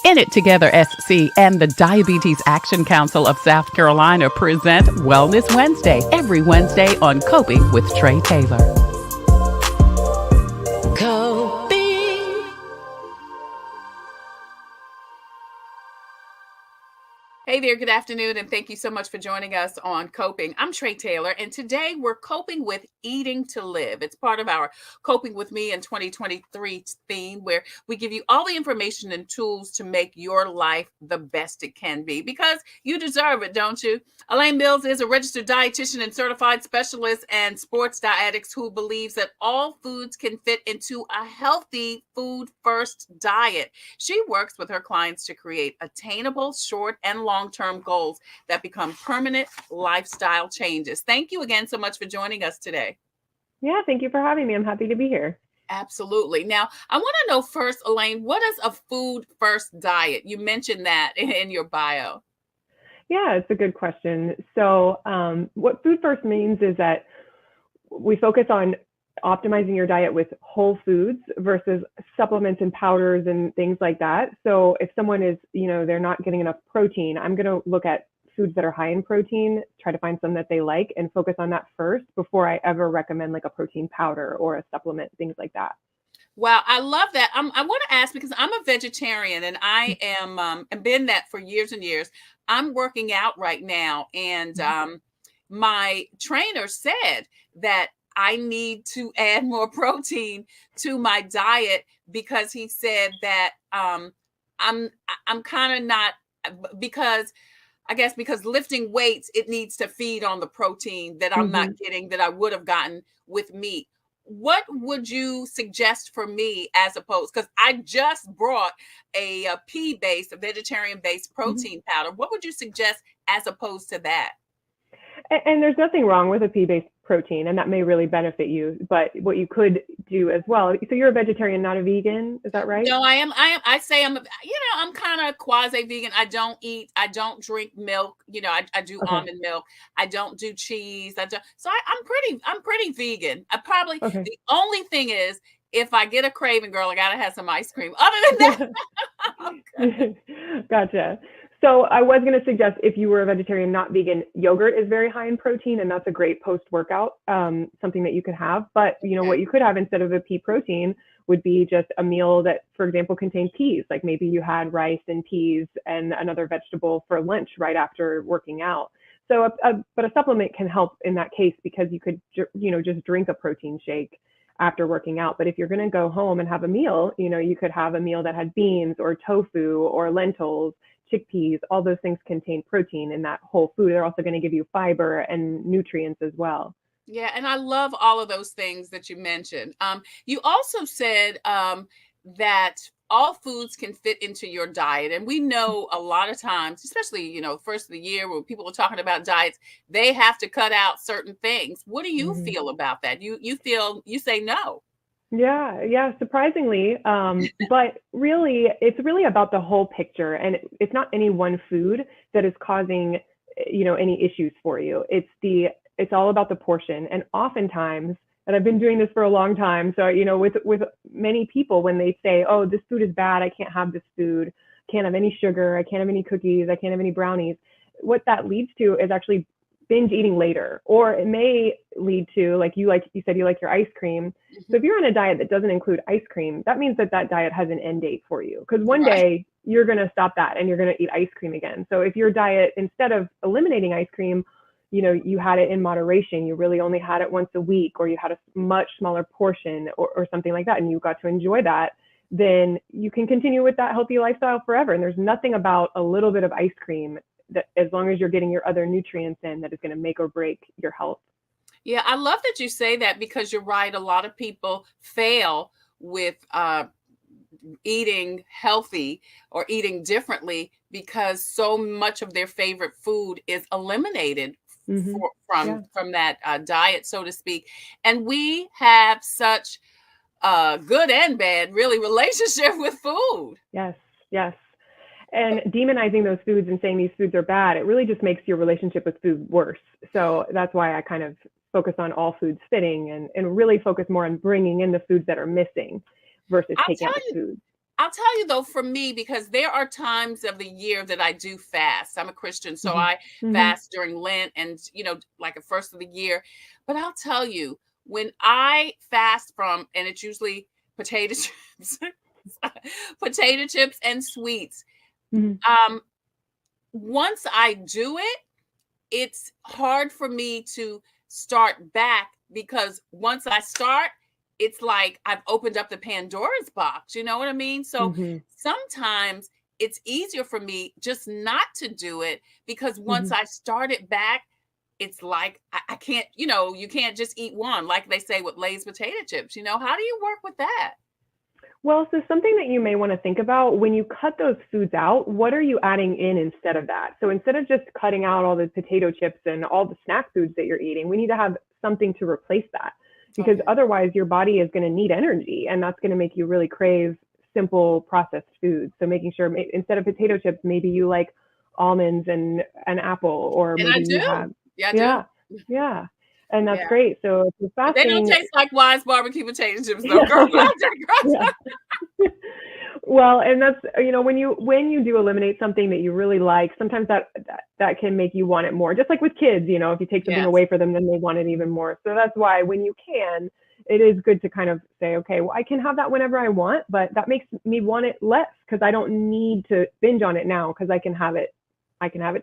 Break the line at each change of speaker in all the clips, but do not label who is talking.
In It Together SC and the Diabetes Action Council of South Carolina present Wellness Wednesday every Wednesday on Coping with Trey Taylor. Coping.
Hey there, good afternoon, and thank you so much for joining us on Coping. I'm Trey Taylor, and today we're coping with eating to live. It's part of our Coping with Me in 2023 theme, where we give you all the information and tools to make your life the best it can be, because you deserve it, don't you? Alaine Mills is a registered dietitian and certified specialist and sports dietetics who believes that all foods can fit into a healthy food first diet. She works with her clients to create attainable short and long-term goals that become permanent lifestyle changes. Thank you again so much for joining us today.
Yeah, thank you for having me. I'm happy to be here.
Absolutely. Now, I want to know first, Alaine, what is a food first diet? You mentioned that in your bio.
Yeah, it's a good question. So what food first means is that we focus on optimizing your diet with whole foods versus supplements and powders and things like that. So if someone is, they're not getting enough protein, I'm going to look at foods that are high in protein, try to find some that they like and focus on that first before I ever recommend like a protein powder or a supplement, things like that.
Wow, I love that. I want to ask because I'm a vegetarian and I am and been that for years and years. I'm working out right now, and my trainer said that I need to add more protein to my diet because he said that I'm kind of not, because I guess because lifting weights, it needs to feed on the protein that I'm not getting that I would have gotten with meat. What would you suggest for me as opposed, because I just brought a pea-based, a vegetarian-based protein powder. What would you suggest as opposed to that?
And there's nothing wrong with a pea-based protein, and that may really benefit you. But what you could do as well, so you're a vegetarian, not a vegan, is that right?
No, I am. I say I'm kind of quasi-vegan. I don't drink milk. I do almond milk. I don't do cheese. I'm pretty vegan. The only thing is, if I get a craving, girl, I gotta have some ice cream. Other than
that, Gotcha. So I was going to suggest, if you were a vegetarian, not vegan, yogurt is very high in protein, and that's a great post-workout, something that you could have. But what you could have instead of a pea protein would be just a meal that, for example, contained peas. Like maybe you had rice and peas and another vegetable for lunch right after working out. So, but a supplement can help in that case, because you could, just drink a protein shake after working out. But if you're going to go home and have a meal, you could have a meal that had beans or tofu or lentils, chickpeas. All those things contain protein in that whole food. They're also going to give you fiber and nutrients as well.
Yeah, and I love all of those things that you mentioned. You also said that all foods can fit into your diet. And we know a lot of times, especially, first of the year when people are talking about diets, they have to cut out certain things. What do you feel about that? You say no.
Yeah, surprisingly. But really, it's really about the whole picture. And it's not any one food that is causing, any issues for you. It's all about the portion. And oftentimes, and I've been doing this for a long time, so, with many people, when they say, oh, this food is bad, I can't have this food, can't have any sugar, I can't have any cookies, I can't have any brownies, what that leads to is actually binge eating later. Or it may lead to, you said you like your ice cream. So if you're on a diet that doesn't include ice cream, that means that diet has an end date for you, because one day you're going to stop that and you're going to eat ice cream again. So if your diet, instead of eliminating ice cream, you had it in moderation, you really only had it once a week, or you had a much smaller portion or something like that, and you got to enjoy that, then you can continue with that healthy lifestyle forever. And there's nothing about a little bit of ice cream that, as long as you're getting your other nutrients in, that is going to make or break your health.
Yeah, I love that you say that, because you're right. A lot of people fail with eating healthy or eating differently because so much of their favorite food is eliminated from that diet, so to speak. And we have such good and bad, really, relationship with food.
Yes. And demonizing those foods and saying these foods are bad, it really just makes your relationship with food worse. So that's why I kind of focus on all foods fitting and really focus more on bringing in the foods that are missing versus taking out the foods.
I'll tell you though, for me, because there are times of the year that I do fast. I'm a Christian, so
Hmm.
I
Hmm.
fast during Lent and, like the first of the year. But I'll tell you, when I fast from, and it's usually potato chips, potato chips and sweets.
Hmm.
Um, Once I do it, it's hard for me to start back because once I start, it's like I've opened up the Pandora's box. You know what I mean? So
Hmm.
sometimes it's easier for me just not to do it because once
Hmm.
I start it back, it's like I can't, you can't just eat one, like they say with Lay's potato chips. How do you work with that?
Well, so something that you may want to think about when you cut those foods out, what are you adding in instead of that? So instead of just cutting out all the potato chips and all the snack foods that you're eating, we need to have something to replace that because
Okay.
otherwise your body is going to need energy and that's going to make you really crave simple processed foods. So making sure instead of potato chips, maybe you like almonds and an apple, or
And I
maybe you
do.
have,
Yeah, I do.
yeah, yeah. And that's
Yeah.
great. So if you're
But they don't
fasting,
taste like Wise barbecue potato chips though, girl. I
yeah.
digress.
Well, and that's when you do eliminate something that you really like, sometimes that can make you want it more. Just like with kids, if you take something
Yes.
away from them, then they want it even more. So that's why when you can, it is good to kind of say, okay, well, I can have that whenever I want, but that makes me want it less because I don't need to binge on it now because I can have it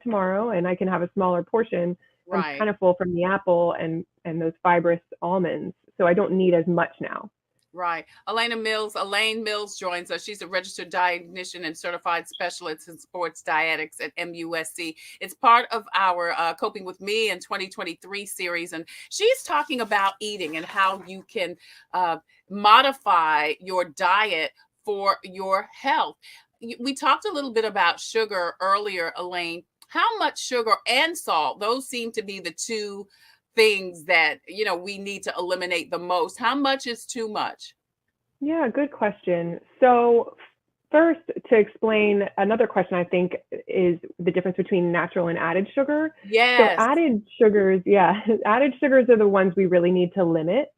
tomorrow and I can have a smaller portion. I'm
Right.
kind of full from the apple and those fibrous almonds, so I don't need as much now.
Right. Alaine Mills joins us. She's a registered dietitian and certified specialist in sports dietetics at MUSC. It's part of our Coping with Me in 2023 series. And she's talking about eating and how you can uh, modify your diet for your health. We talked a little bit about sugar earlier, Alaine. How much sugar and salt, those seem to be the two things that we need to eliminate the most. How much is too much?
Yeah, good question. So first, to explain another question, I think is the difference between natural and added sugar. So
Yes.
added sugars, yeah, added sugars are the ones we really need to limit,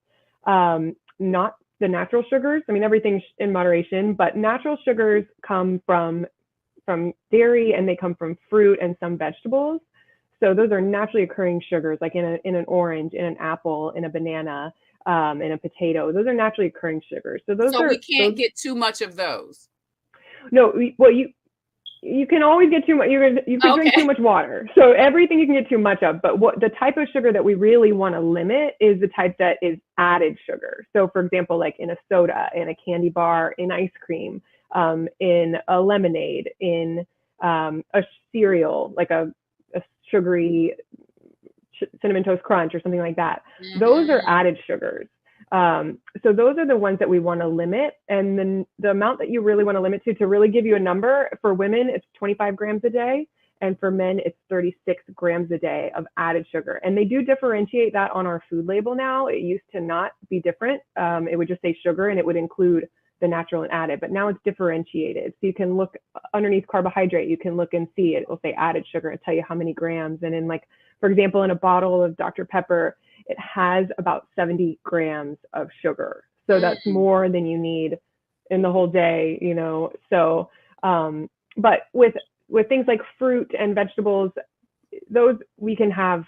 not the natural sugars. I mean, everything's in moderation, but natural sugars come from dairy and they come from fruit and some vegetables. So those are naturally occurring sugars, like in an orange, in an apple, in a banana, in a potato. Those are naturally occurring sugars. So those
So we
are
can't
those.
get too much of those.
No, well, you can always get too much. You could drink too
Okay.
much water. So everything you can get too much of. But what the type of sugar that we really want to limit is the type that is added sugar. So for example, like in a soda, in a candy bar, in ice cream, in a lemonade, in a cereal, like a sugary cinnamon toast crunch or something like that. Those are
Hmm.
added sugars. So those are the ones that we want to limit. And then the amount that you really want to limit to really give you a number, for women, it's 25 grams a day. And for men, it's 36 grams a day of added sugar. And they do differentiate that on our food label now. It used to not be different. It would just say sugar and it would include the natural and added, but now it's differentiated. So you can look underneath carbohydrate, you can look and see it will say added sugar and tell you how many grams. And in, like, for example, in a bottle of Dr. Pepper, it has about 70 grams of sugar. So that's
Mm.
more than you need in the whole day. So, but with things like fruit and vegetables, those we can have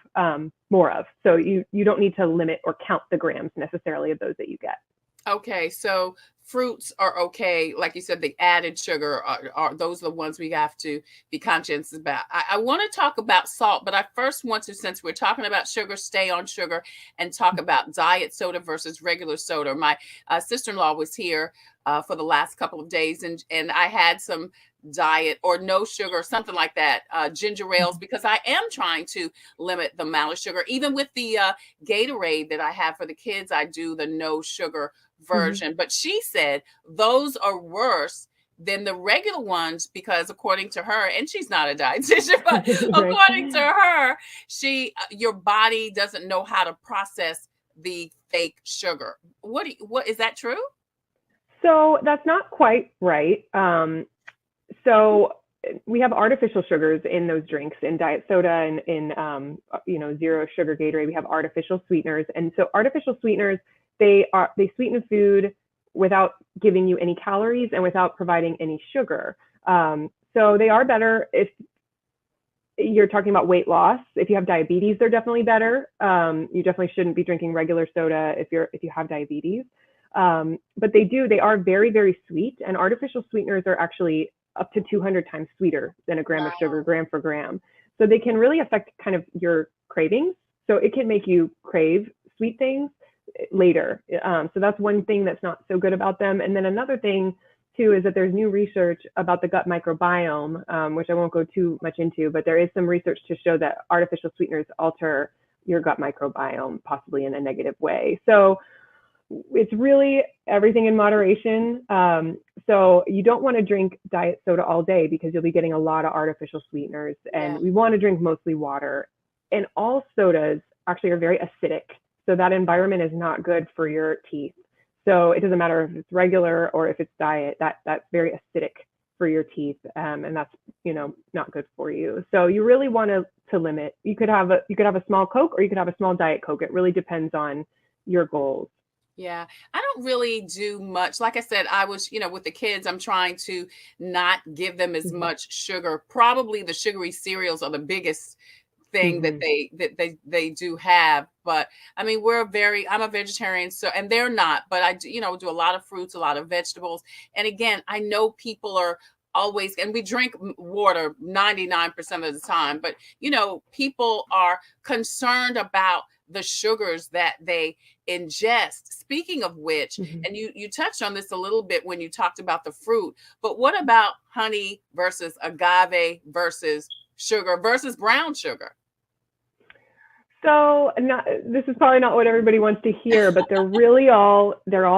more of. So you don't need to limit or count the grams necessarily of those that you get.
Okay, so fruits are okay. Like you said, the added sugar are those are the ones we have to be conscious about. I want to talk about salt, but I first want to, since we're talking about sugar, stay on sugar and talk about diet soda versus regular soda. My sister-in-law was here for the last couple of days, and I had some diet or no sugar, something like that, ginger ales, because I am trying to limit the amount of sugar. Even with the Gatorade that I have for the kids, I do the no sugar
Mhm.
version. But she said those are worse than the regular ones because according to her, and she's not a dietitian, but
Right.
according to her, your body doesn't know how to process the fake sugar. What is that true?
So that's not quite right. So we have artificial sugars in those drinks, in diet soda and in zero sugar Gatorade. We have artificial sweeteners, and so artificial sweeteners, they sweeten the food without giving you any calories and without providing any sugar. So they are better if you're talking about weight loss. If you have diabetes, they're definitely better. You definitely shouldn't be drinking regular soda if you have diabetes. But they are very, very sweet, and artificial sweeteners are actually up to 200 times sweeter than a gram of sugar, gram for gram. So they can really affect kind of your cravings. So it can make you crave sweet things later. So that's one thing that's not so good about them. And then another thing too is that there's new research about the gut microbiome, which I won't go too much into, but there is some research to show that artificial sweeteners alter your gut microbiome, possibly in a negative way. So it's really everything in moderation. So you don't want to drink diet soda all day because you'll be getting a lot of artificial sweeteners, and we want to drink mostly water. And all sodas actually are very acidic. So that environment is not good for your teeth. So it doesn't matter if it's regular or if it's diet, that's very acidic for your teeth. And that's, not good for you. So you really want to limit. You could have a small Coke, or you could have a small Diet Coke. It really depends on your goals.
Yeah, I don't really do much. Like I said, I was, with the kids, I'm trying to not give them as much sugar. Probably the sugary cereals are the biggest thing that they do have. But I mean, I'm a vegetarian, so, and they're not, but I do, do a lot of fruits, a lot of vegetables. And again, I know people are always, and we drink water 99% of the time, but people are concerned about the sugars that they ingest. Speaking of which, and you touched on this a little bit when you talked about the fruit, but what about honey versus agave versus sugar versus brown sugar?
So this is probably not what everybody wants to hear, but they're all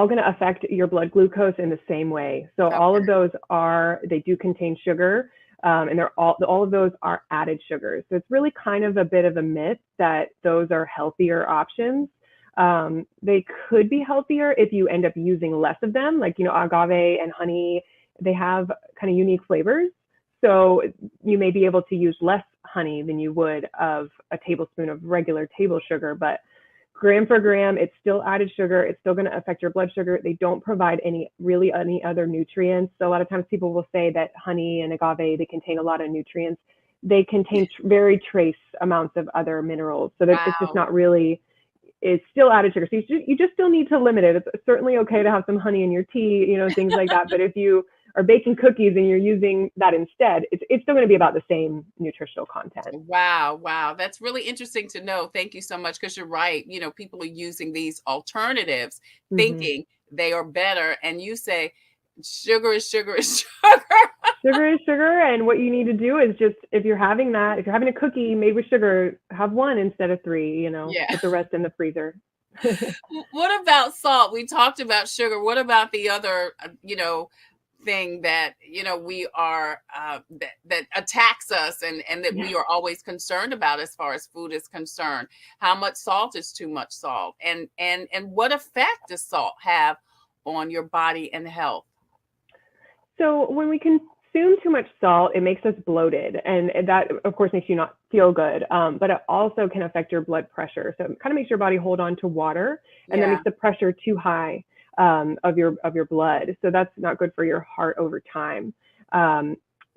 going to affect your blood glucose in the same way. So all of those they do contain sugar. And all of those are added sugars. So it's really kind of a bit of a myth that those are healthier options. They could be healthier if you end up using less of them, like, agave and honey, they have kind of unique flavors. So you may be able to use less honey than you would of a tablespoon of regular table sugar, but gram for gram, it's still added sugar. It's still going to affect your blood sugar. They don't provide any other nutrients. So a lot of times people will say that honey and agave, they contain a lot of nutrients. They contain very trace amounts of other minerals. So that it's just not really, it's still added sugar. So you just still need to limit it. It's certainly okay to have some honey in your tea, things like that. But if you are baking cookies and you're using that instead, it's still going to be about the same nutritional content.
Wow. That's really interesting to know. Thank you so much, because you're right. People are using these alternatives thinking they are better. And you say, sugar is sugar is sugar.
Sugar is sugar. And what you need to do is just, if you're having a cookie made with sugar, have one instead of three, put the rest in the freezer.
What about salt? We talked about sugar. What about the other, thing that we are that attacks us and that we are always concerned about as far as food is concerned? How much salt is too much salt, and what effect does salt have on your body and health?
So when we consume too much salt, it makes us bloated, and that of course makes you not feel good, but it also can affect your blood pressure. So it kind of makes your body hold on to water, and that makes the pressure too high of your blood. So that's not good for your heart over time.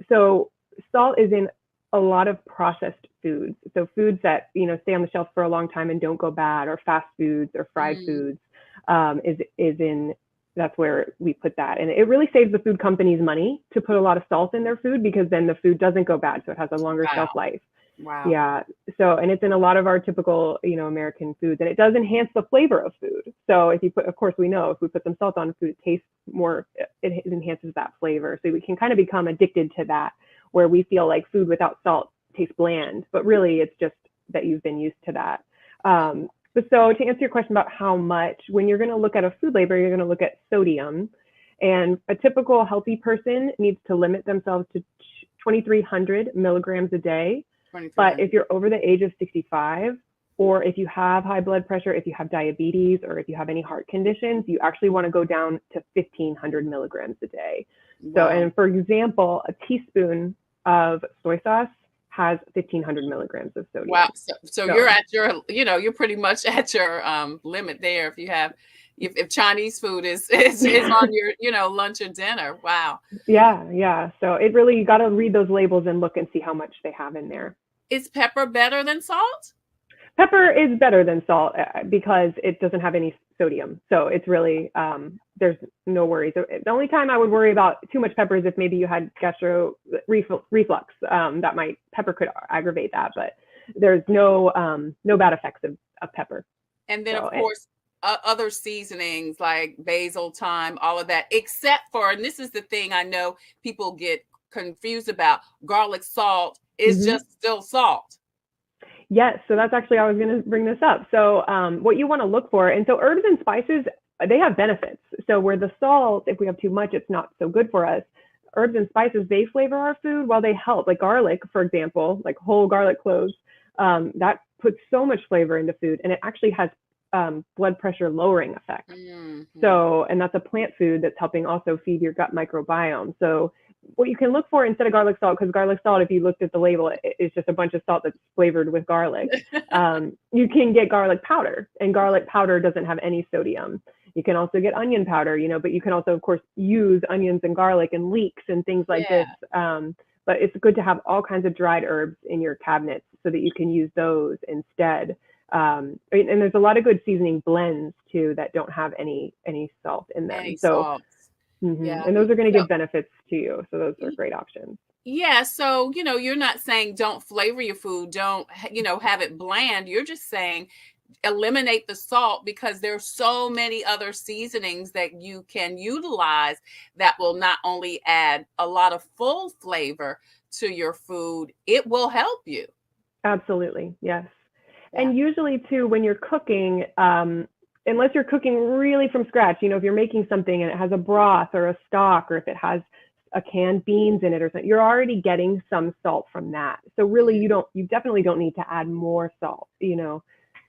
So salt is in a lot of processed foods. So foods that, stay on the shelf for a long time and don't go bad, or fast foods or fried foods, that's where we put that. And it really saves the food companies money to put a lot of salt in their food, because then the food doesn't go bad. So it has a longer shelf life.
Wow.
Yeah. So, and it's in a lot of our typical, American foods, and it does enhance the flavor of food. So of course we know if we put some salt on food, it tastes more, it enhances that flavor. So we can kind of become addicted to that, where we feel like food without salt tastes bland, but really it's just that you've been used to that. But so to answer your question about how much, when you're going to look at a food label, you're going to look at sodium, and a typical healthy person needs to limit themselves to 2,300 milligrams a day. But if you're over the age of 65, or if you have high blood pressure, if you have diabetes, or if you have any heart conditions, you actually want to go down to 1,500 milligrams a day. Wow. So, and for example, a teaspoon of soy sauce has 1,500 milligrams of sodium.
Wow. So you're at your, you're pretty much at your limit there if you have if Chinese food is on your, lunch or dinner. Wow.
Yeah. So it really, you got to read those labels and look and see how much they have in there.
Is pepper better than salt?
Pepper is better tthan salt because it doesn't have any sodium. So it's really, there's no worries. The only time I would worry about too much pepper is if maybe you had gastro reflux. Pepper could aggravate that, but there's no bad effects of pepper.
And then, of course, other seasonings like basil, thyme, all of that, except for, and this is the thing I know people get confused about, garlic salt is just still salt.
Yes, so that's actually, I was going to bring this up. So what you want to look for, and so herbs and spices, they have benefits. So where the salt, if we have too much, it's not so good for us. Herbs and spices, they flavor our food while they help. Like garlic, for example, like whole garlic cloves, that puts so much flavor into food, and it actually has blood pressure lowering effect. So, and that's a plant food that's helping also feed your gut microbiome. So what you can look for instead of garlic salt, because garlic salt, if you looked at the label, it's just a bunch of salt that's flavored with garlic. You can get garlic powder, and garlic powder doesn't have any sodium. You can also get onion powder, but you can also, of course, use onions and garlic and leeks and things like this. But it's good to have all kinds of dried herbs in your cabinets so that you can use those instead. And there's a lot of good seasoning blends too that don't have any salt in them. And those are going to give benefits to you. So those are great options.
Yeah. So, you're not saying don't flavor your food, don't, have it bland. You're just saying eliminate the salt, because there's so many other seasonings that you can utilize that will not only add a lot of full flavor to your food, it will help you.
Absolutely. Yes. Yeah. And usually too, when you're cooking, unless you're cooking really from scratch, if you're making something and it has a broth or a stock, or if it has a canned beans in it or something, you're already getting some salt from that. So really you definitely don't need to add more salt,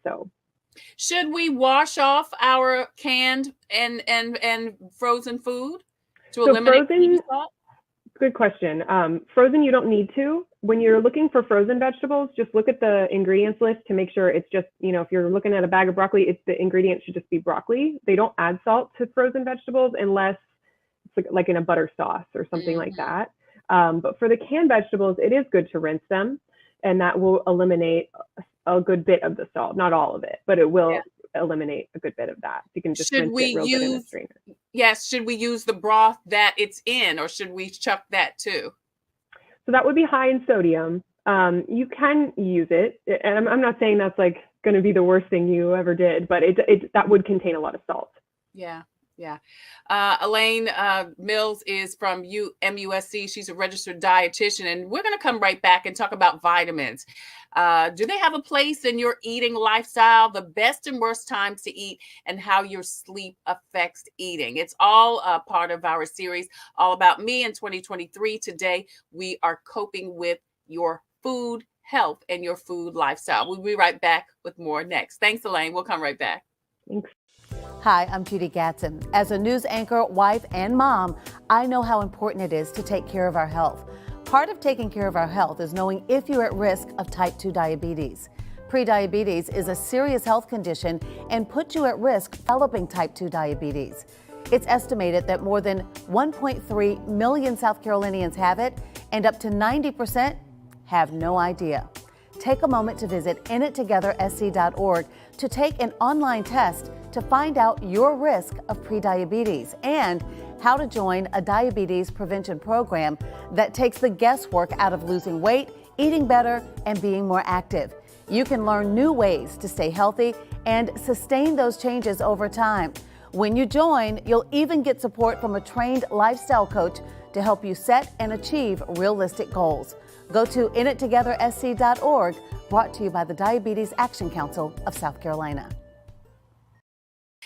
so.
Should we wash off our canned and frozen food to eliminate salt?
Good question. Frozen, you don't need to. When you're looking for frozen vegetables, just look at the ingredients list to make sure it's just, if you're looking at a bag of broccoli, the ingredients should just be broccoli. They don't add salt to frozen vegetables unless it's like in a butter sauce or something like that. But for the canned vegetables, it is good to rinse them, and that will eliminate a good bit of the salt, not all of it, but it will eliminate a good bit of that. You can just rinse it real good in a strainer.
Yes. Should we use the broth that it's in, or should we chuck that too?
So that would be high in sodium. You can use it, and I'm not saying that's like going to be the worst thing you ever did, but that would contain a lot of salt.
Yeah. Alaine Mills is from MUSC. She's a registered dietitian, and we're going to come right back and talk about vitamins. Do they have a place in your eating lifestyle? The best and worst times to eat, and how your sleep affects eating. It's all a part of our series, All About Me in 2023. Today, we are coping with your food health and your food lifestyle. We'll be right back with more next. Thanks, Alaine. We'll come right back.
Thanks.
Hi, I'm Judy Gatson. As a news anchor, wife, and mom, I know how important it is to take care of our health. Part of taking care of our health is knowing if you're at risk of type 2 diabetes. Prediabetes is a serious health condition and puts you at risk of developing type 2 diabetes. It's estimated that more than 1.3 million South Carolinians have it, and up to 90% have no idea. Take a moment to visit inittogethersc.org to take an online test to find out your risk of prediabetes and how to join a diabetes prevention program that takes the guesswork out of losing weight, eating better, and being more active. You can learn new ways to stay healthy and sustain those changes over time. When you join, you'll even get support from a trained lifestyle coach to help you set and achieve realistic goals. Go to inittogethersc.org, brought to you by the Diabetes Action Council of South Carolina.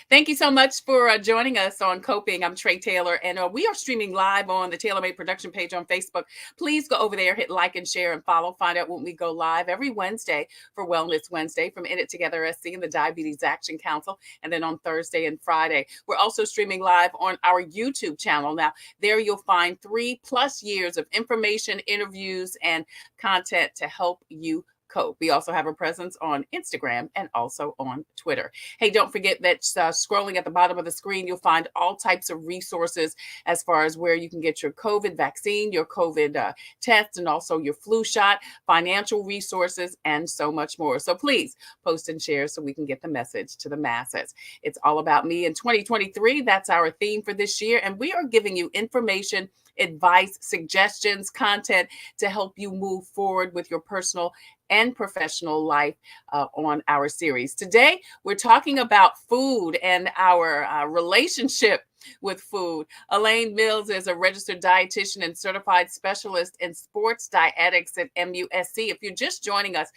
Thank you so much for joining us on Coping. I'm Trey Taylor, and we are streaming live on the Tailor Made Production page on Facebook. Please go over there, hit like and share and follow. Find out when we go live every Wednesday for Wellness Wednesday from In It Together SC and the Diabetes Action Council, and then on Thursday and Friday. We're also streaming live on our YouTube channel. Now, there you'll find 3+ years of information, interviews, and content to help you cope. We also have a presence on Instagram and also on Twitter. Hey, don't forget that scrolling at the bottom of the screen, you'll find all types of resources as far as where you can get your COVID vaccine, your COVID test, and also your flu shot, financial resources, and so much more. So please post and share so we can get the message to the masses. It's all about me in 2023. That's our theme for this year. And we are giving you information, advice, suggestions, content to help you move forward with your personal and professional life on our series. Today, we're talking about food and our relationship with food. Alaine Mills is a registered dietitian and certified specialist in sports dietetics at MUSC. If you're just joining us,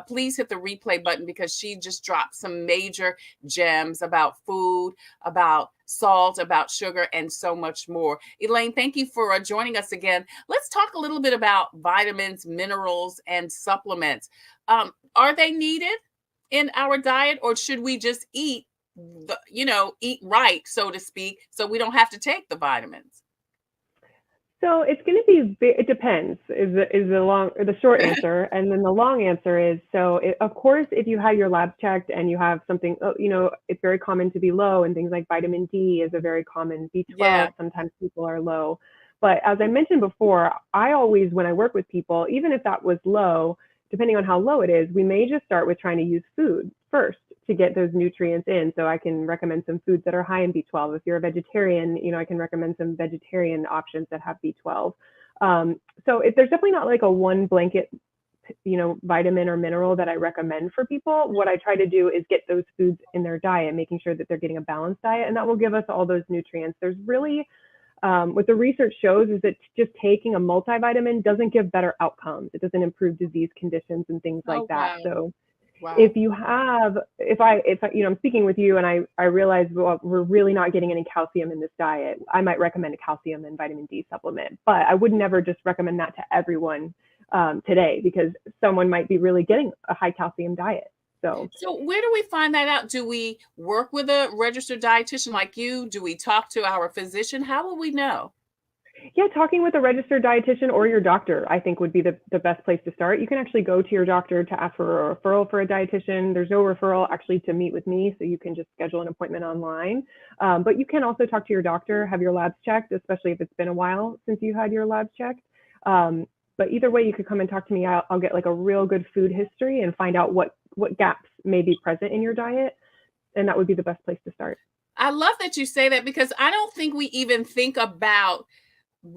please hit the replay button because she just dropped some major gems about food, about salt, about sugar, and so much more. Alaine, thank you for joining us again. Let's talk a little bit about vitamins, minerals, and supplements. Are they needed in our diet, or should we just eat right, so to speak, so we don't have to take the vitamins?
So it's going to be, it depends is the short answer. And then the long answer is, of course, if you have your labs checked and you have something, it's very common to be low, and things like vitamin D is a very common, B12,
Yeah.
sometimes people are low. But as I mentioned before, I always, when I work with people, even if that was low, depending on how low it is, we may just start with trying to use food first to get those nutrients in. So I can recommend some foods that are high in B12. If you're a vegetarian, I can recommend some vegetarian options that have B12. So there's definitely not like a one blanket, vitamin or mineral that I recommend for people. What I try to do is get those foods in their diet, making sure that they're getting a balanced diet, and that will give us all those nutrients. There's really, what the research shows is that just taking a multivitamin doesn't give better outcomes. It doesn't improve disease conditions and things like that.
Wow.
So
Wow.
if I'm speaking with you and I realize, well, we're really not getting any calcium in this diet, I might recommend a calcium and vitamin D supplement, but I would never just recommend that to everyone today, because someone might be really getting a high calcium diet. So
where do we find that out? Do we work with a registered dietitian like you? Do we talk to our physician? How will we know?
Yeah, talking with a registered dietitian or your doctor, I think, would be the best place to start. You can actually go to your doctor to ask for a referral for a dietitian. There's no referral actually to meet with me, so you can just schedule an appointment online. But you can also talk to your doctor, have your labs checked, especially if it's been a while since you had your labs checked. But either way, you could come and talk to me. I'll get like a real good food history and find out what gaps may be present in your diet. And that would be the best place to start.
I love that you say that, because I don't think we even think about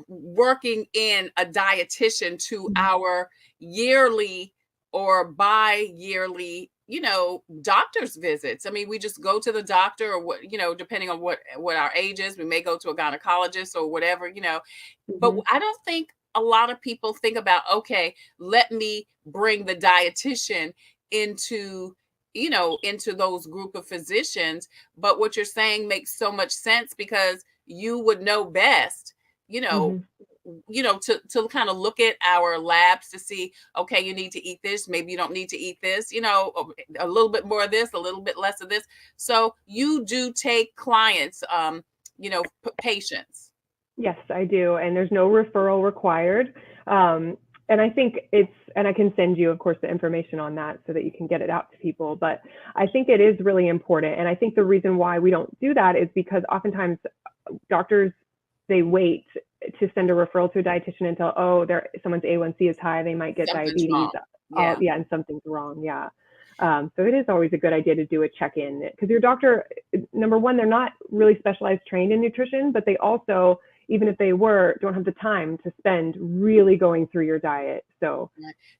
working in a dietitian to our yearly or bi-yearly, doctor's visits. I mean, we just go to the doctor, or what, depending on what our age is, we may go to a gynecologist or whatever, but I don't think a lot of people think about, okay, let me bring the dietitian into those group of physicians. But what you're saying makes so much sense, because you would know best, to kind of look at our labs to see, okay, you need to eat this, maybe you don't need to eat this, a little bit more of this, a little bit less of this. So you do take clients, patients.
Yes, I do. And there's no referral required. And I think and I can send you, of course, the information on that so that you can get it out to people. But I think it is really important. And I think the reason why we don't do that is because oftentimes doctors, they wait to send a referral to a dietitian until, someone's A1C is high, they might get
Something's
diabetes.
wrong. Yeah.
And something's wrong. Yeah. So it is always a good idea to do a check-in, because your doctor, number one, they're not really specialized trained in nutrition, but they also, even if they were, don't have the time to spend really going through your diet. So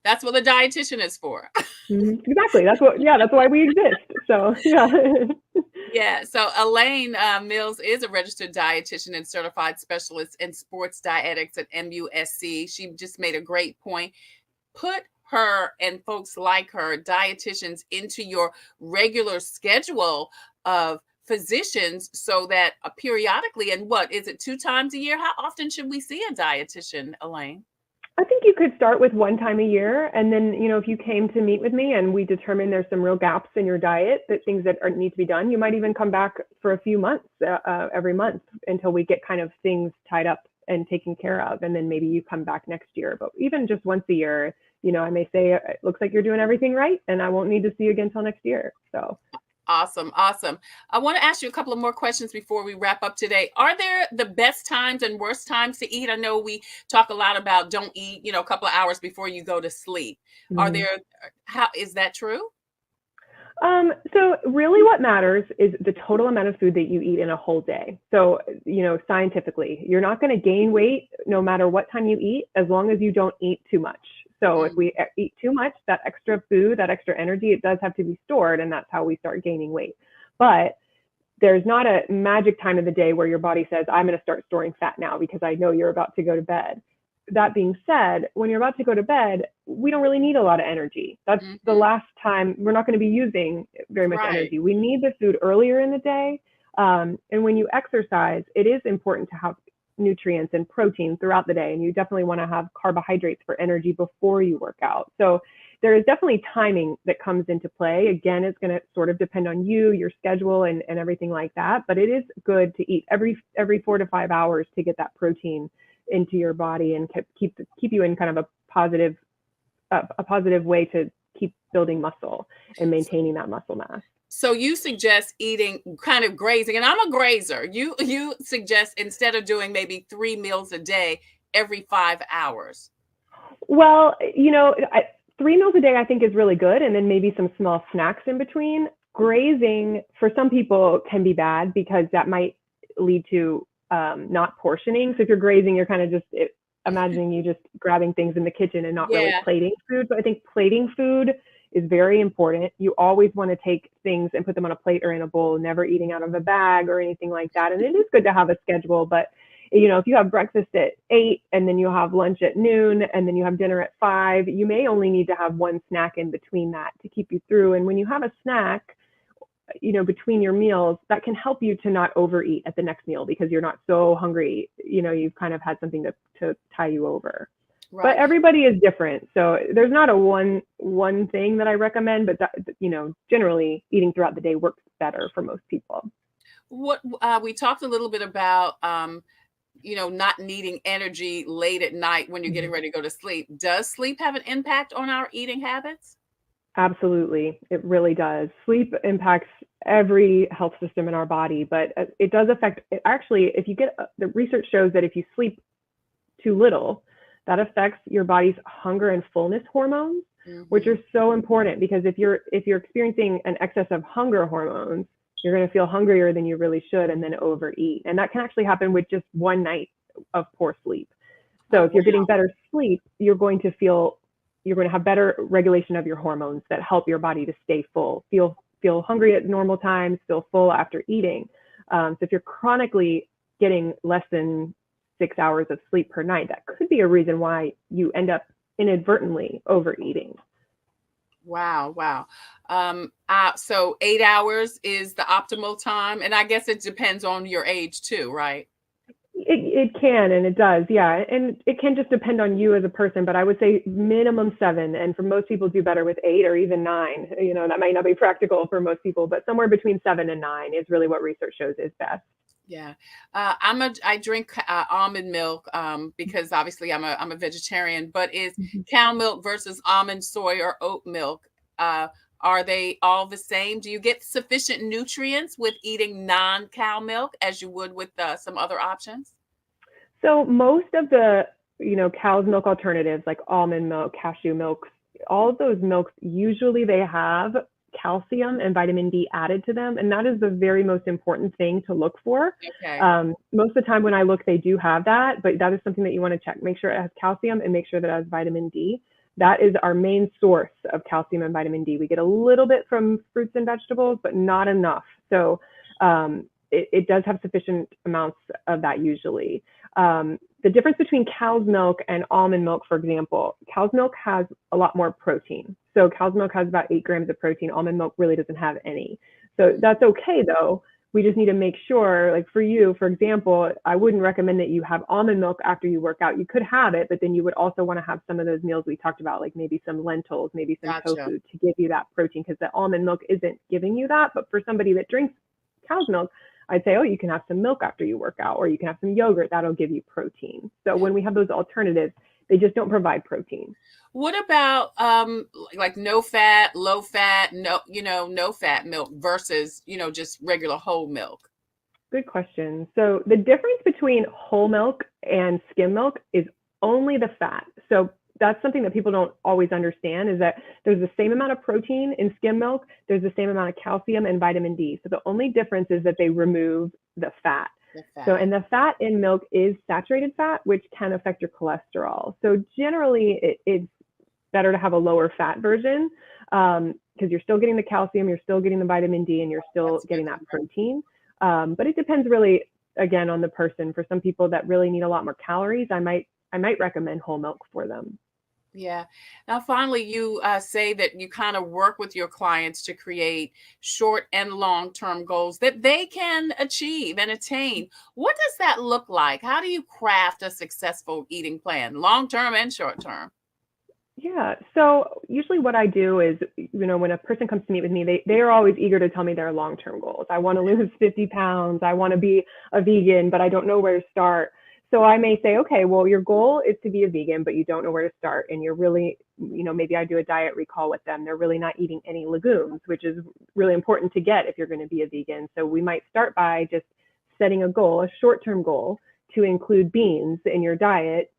that's what the dietitian is for.
Exactly. That's why we exist. So yeah.
Yeah. So Alaine Mills is a registered dietitian and certified specialist in sports dietetics at MUSC. She just made a great point. Put her and folks like her, dietitians, into your regular schedule of physicians, so that periodically, and what is it, 2 times a year? How often should we see a dietitian, Alaine?
I think you could start with 1 time a year. And then, if you came to meet with me and we determine there's some real gaps in your diet, things that need to be done, you might even come back for a few months, every month, until we get kind of things tied up and taken care of. And then maybe you come back next year. But even just once a year, you know, I may say, it looks like you're doing everything right, and I won't need to see you again until next year. So.
Awesome. Awesome. I want to ask you a couple of more questions before we wrap up today. Are there the best times and worst times to eat? I know we talk a lot about don't eat, you know, a couple of hours before you go to sleep. Are there, how is that true?
So really what matters is the total amount of food that you eat in a whole day. So, you know, scientifically, you're not going to gain weight no matter what time you eat, as long as you don't eat too much. So if we eat too much, that extra food, that extra energy, it does have to be stored, and that's how we start gaining weight. But there's not a magic time of the day where your body says, I'm going to start storing fat now because I know you're about to go to bed. That being said, when you're about to go to bed, we don't really need a lot of energy. That's the last time we're not going to be using very much energy. We need the food earlier in the day. And when you exercise, it is important to have nutrients and protein throughout the day. And you definitely want to have carbohydrates for energy before you work out. So there is definitely timing that comes into play. Again, it's going to sort of depend on you, your schedule, and everything like that. But it is good to eat every 4 to 5 hours to get that protein into your body and keep you in kind of a positive way to keep building muscle and maintaining that muscle mass.
So you suggest eating, kind of grazing, and I'm a grazer. You suggest instead of doing maybe 3 meals a day, every 5 hours.
Well, you know, 3 meals a day I think is really good, and then maybe some small snacks in between. Grazing for some people can be bad because that might lead to not portioning. So if you're grazing, you're kind of just imagining you just grabbing things in the kitchen and not really plating food. But I think plating food is very important. You always want to take things and put them on a plate or in a bowl, never eating out of a bag or anything like that. And it is good to have a schedule, but you know, if you have breakfast at 8 and then you have lunch at noon and then you have dinner at 5, you may only need to have one snack in between that to keep you through. And when you have a snack, you know, between your meals, that can help you to not overeat at the next meal because you're not so hungry. You know, you've kind of had something to tie you over. Right. But everybody is different. So there's not a one thing that I recommend, but that, you know, generally eating throughout the day works better for most people.
What we talked a little bit about, you know, not needing energy late at night when you're getting ready to go to sleep. Does sleep have an impact on our eating habits?
Absolutely. It really does. Sleep impacts every health system in our body, but it does affect, actually, if you get, the research shows that if you sleep too little, that affects your body's hunger and fullness hormones, which are so important because if you're experiencing an excess of hunger hormones, you're going to feel hungrier than you really should and then overeat. And that can actually happen with just one night of poor sleep. So if you're getting better sleep, you're going to have better regulation of your hormones that help your body to stay full, feel hungry at normal times, feel full after eating. So if you're chronically getting less than 6 hours of sleep per night, that could be a reason why you end up inadvertently overeating.
Wow. So 8 hours is the optimal time. And I guess it depends on your age too, right?
It can, and it does. Yeah. And it can just depend on you as a person, but I would say minimum 7. And for most people do better with 8 or even 9. You know, that might not be practical for most people, but somewhere between 7 and 9 is really what research shows is best.
Yeah. I drink almond milk because obviously I'm a vegetarian, but is cow milk versus almond, soy, or oat milk, are they all the same? Do you get sufficient nutrients with eating non-cow milk as you would with some other options?
So most of the, you know, cow's milk alternatives like almond milk, cashew milk, all of those milks, usually they have calcium and vitamin D added to them. And that is the very most important thing to look for.
Okay.
Most of the time when I look, they do have that, but that is something that you want to check. Make sure it has calcium and make sure that it has vitamin D. That is our main source of calcium and vitamin D. We get a little bit from fruits and vegetables, but not enough. So it does have sufficient amounts of that usually. The difference between cow's milk and almond milk, for example, cow's milk has a lot more protein. So cow's milk has about 8 grams of protein. Almond milk really doesn't have any. So that's okay though. We just need to make sure, like for you, for example, I wouldn't recommend that you have almond milk after you work out. You could have it, but then you would also want to have some of those meals we talked about, like maybe some lentils, maybe some tofu to give you that protein, because the almond milk isn't giving you that. But for somebody that drinks cow's milk, I'd say, oh, you can have some milk after you work out, or you can have some yogurt. That'll give you protein. So when we have those alternatives, they just don't provide protein.
What about like no fat, low fat, no fat milk versus, just regular whole milk?
Good question. So the difference between whole milk and skim milk is only the fat. So that's something that people don't always understand, is that there's the same amount of protein in skim milk. There's the same amount of calcium and vitamin D. So the only difference is that they remove the fat. So, and the fat in milk is saturated fat, which can affect your cholesterol. So generally it's better to have a lower fat version, because you're still getting the calcium, you're still getting the vitamin D, and you're still getting that protein. But it depends really, again, on the person. For some people that really need a lot more calories, I might recommend whole milk for them.
Yeah. Now, finally, you say that you kind of work with your clients to create short and long-term goals that they can achieve and attain. What does that look like? How do you craft a successful eating plan, long-term and short-term?
Yeah. So usually what I do is, when a person comes to meet with me, they are always eager to tell me their long-term goals. I want to lose 50 pounds. I want to be a vegan, but I don't know where to start. So I may say, okay, well, your goal is to be a vegan, but you don't know where to start. And you're really, maybe I do a diet recall with them. They're really not eating any legumes, which is really important to get if you're going to be a vegan. So we might start by just setting a goal, a short-term goal, to include beans in your diet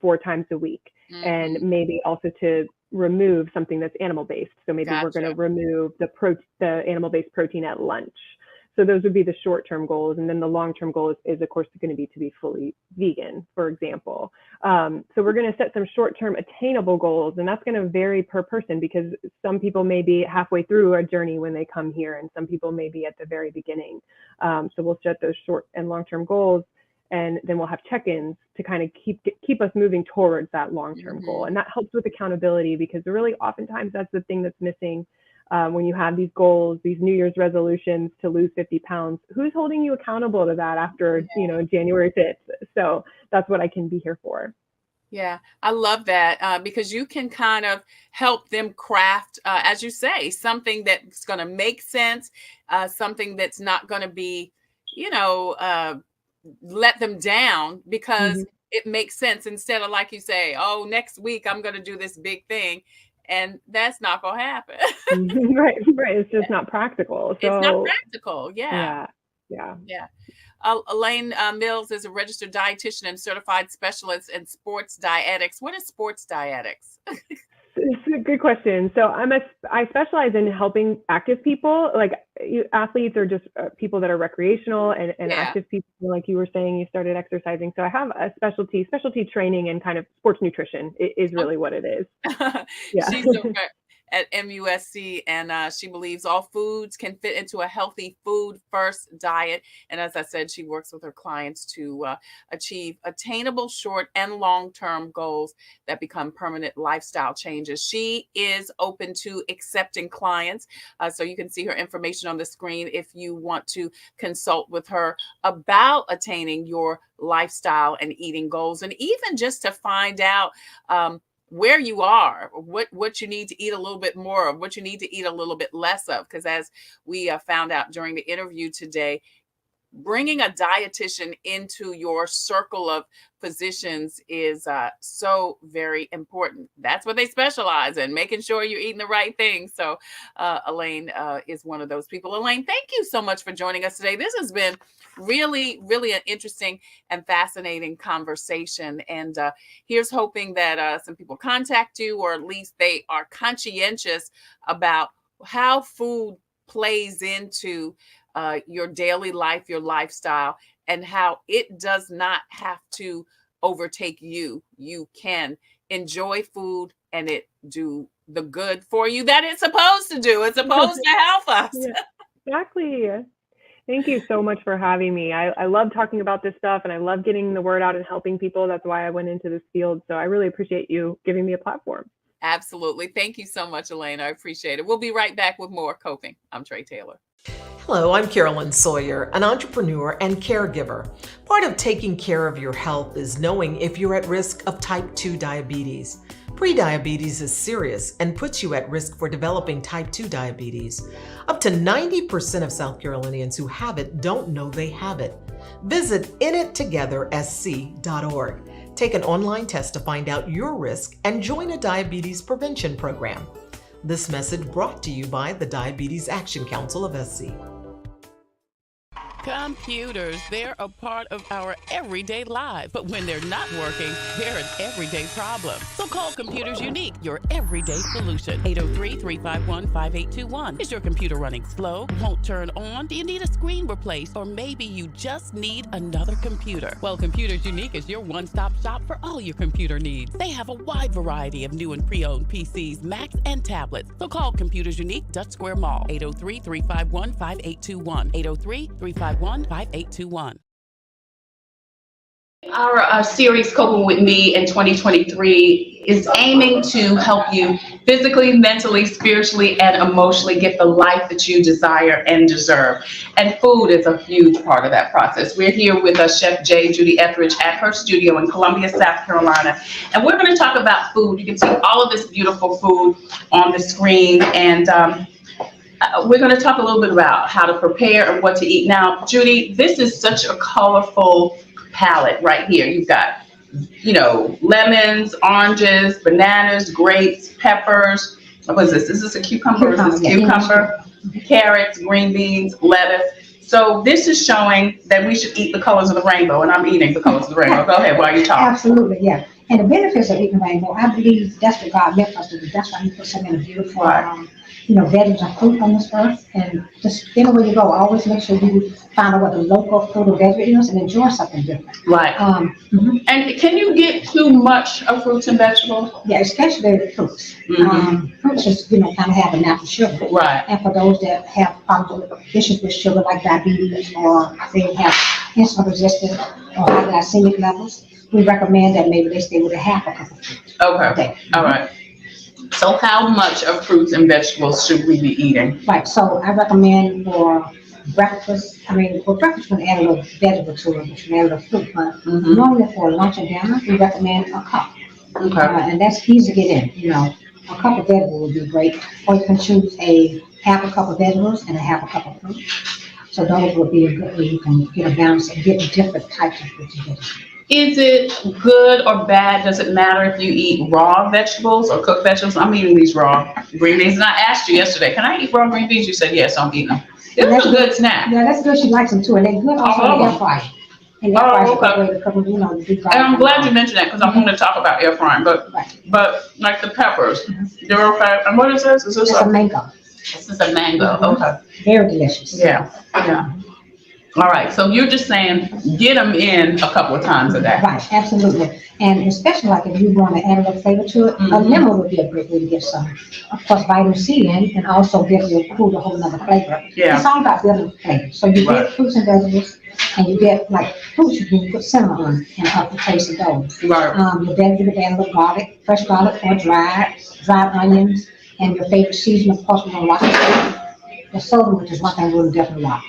4 times a week. Mm-hmm. And maybe also to remove something that's animal-based. So maybe we're going to remove the animal-based protein at lunch. So those would be the short-term goals. And then the long-term goal is of course, going to be fully vegan, for example. So we're going to set some short-term attainable goals, and that's going to vary per person, because some people may be halfway through a journey when they come here, and some people may be at the very beginning. So we'll set those short and long-term goals, and then we'll have check-ins to kind of keep us moving towards that long-term goal. And that helps with accountability, because really oftentimes that's the thing that's missing. When you have these goals, these New Year's resolutions to lose 50 pounds, who's holding you accountable to that after, January 5th? So that's what I can be here for.
Yeah, I love that, because you can kind of help them craft, as you say, something that's going to make sense, something that's not going to be, let them down, because it makes sense, instead of, like you say, oh, next week I'm going to do this big thing. And that's not going to happen.
Right. It's just not practical. So,
it's not practical. Yeah. Alaine Mills is a registered dietitian and certified specialist in sports dietetics. What is sports dietetics?
It's a good question. So I specialize in helping active people, like athletes, or just people that are recreational and active people. Like you were saying, you started exercising. So I have a specialty training in kind of sports nutrition is really what it is. Yeah.
She's at MUSC, and she believes all foods can fit into a healthy food first diet. And as I said, she works with her clients to achieve attainable short and long-term goals that become permanent lifestyle changes. She is open to accepting clients. So you can see her information on the screen if you want to consult with her about attaining your lifestyle and eating goals, and even just to find out where you are, what you need to eat a little bit more of, what you need to eat a little bit less of. Because as we found out during the interview today, bringing a dietitian into your circle of physicians is so very important. That's what they specialize in, making sure you're eating the right things. So Alaine is one of those people. Alaine, thank you so much for joining us today. This has been really, really an interesting and fascinating conversation. And here's hoping that some people contact you, or at least they are conscientious about how food plays into your daily life, your lifestyle, and how it does not have to overtake you. You can enjoy food and it do the good for you that it's supposed to do. It's supposed to help us.
Yeah, exactly. Thank you so much for having me. I love talking about this stuff, and I love getting the word out and helping people. That's why I went into this field. So I really appreciate you giving me a platform.
Absolutely. Thank you so much, Alaine. I appreciate it. We'll be right back with more Coping. I'm Trey Taylor.
Hello, I'm Carolyn Sawyer, an entrepreneur and caregiver. Part of taking care of your health is knowing if you're at risk of type 2 diabetes. Prediabetes is serious and puts you at risk for developing type 2 diabetes. Up to 90% of South Carolinians who have it don't know they have it. Visit inittogethersc.org. Take an online test to find out your risk and join a diabetes prevention program. This message brought to you by the Diabetes Action Council of SC.
Computers, they're a part of our everyday lives. But when they're not working, they're an everyday problem. So call Computers Unique, your everyday solution. 803-351-5821. Is your computer running slow? Won't turn on? Do you need a screen replaced? Or maybe you just need another computer? Well, Computers Unique is your one-stop shop for all your computer needs. They have a wide variety of new and pre-owned PCs, Macs, and tablets. So call Computers Unique, Dutch Square Mall. 803-351-5821. 803-351-5821.
Our series, Coping With Me in 2023, is aiming to help you physically, mentally, spiritually, and emotionally get the life that you desire and deserve. And food is a huge part of that process. We're here with Chef Judy Etheredge at her studio in Columbia, South Carolina. And we're going to talk about food. You can see all of this beautiful food on the screen. And we're going to talk a little bit about how to prepare and what to eat. Now, Judy, this is such a colorful palette right here. You've got, lemons, oranges, bananas, grapes, peppers. What is this? Is this a cucumber? Is this cucumber? Carrots, green beans, lettuce. So this is showing that we should eat the colors of the rainbow, and I'm eating the colors of the rainbow. Go ahead while you talk.
Absolutely, yeah. And the benefits of eating rainbow, I believe that's what God meant for us to do. That's why He put so many beautiful, veggies and fruit on this earth. And just anywhere you go, always make sure you find out what the local fruit or veggie is and enjoy something different.
Right. And can you get too much of fruits and vegetables?
Yeah, especially fruits. Fruits just, kind of have a natural sugar.
Right.
And for those that have problems with issues with sugar like diabetes, or they have insulin resistance or high glycemic levels, we recommend that maybe they stay with a half a cup of fruit.
Okay. All right. So how much of fruits and vegetables should we be eating?
Right. So I recommend for breakfast, for breakfast we can add a little vegetable to it, which can add a little fruit. But normally for lunch and dinner, we recommend a cup.
Okay.
And that's easy to get in. A cup of vegetables would be great. Or you can choose a half a cup of vegetables and a half a cup of fruit. So those would be a good way you can get a balance and get different types of fruits and vegetables.
Is it good or bad? Does it matter if you eat raw vegetables or cooked vegetables? I'm eating these raw green beans. And I asked you yesterday, can I eat raw green beans? You said, yes, I'm eating them. It's a good snack.
Yeah, that's good. She likes them too. And they're good also in the air fryer. And
And I'm glad you mentioned that because I'm going to talk about air frying. But like the peppers, they're okay. And what is this? Is this
a mango?
This is a mango. Okay.
Very delicious.
Yeah. All right, so you're just saying get them in a couple of times a day.
Right, absolutely. And especially like if you want to add a little flavor to it, a lemon would be a great way to get some, of course, vitamin C in, and also give your food a whole nother flavor.
Yeah.
It's all about building flavor. So you get fruits and vegetables, and you get like fruits you can put cinnamon on and help the taste of those.
Right.
Your vegetables, add a little garlic, fresh garlic or dried onions, and your favorite seasoning, of course, we're going to watch it. The soda, which is one thing we'll definitely watch.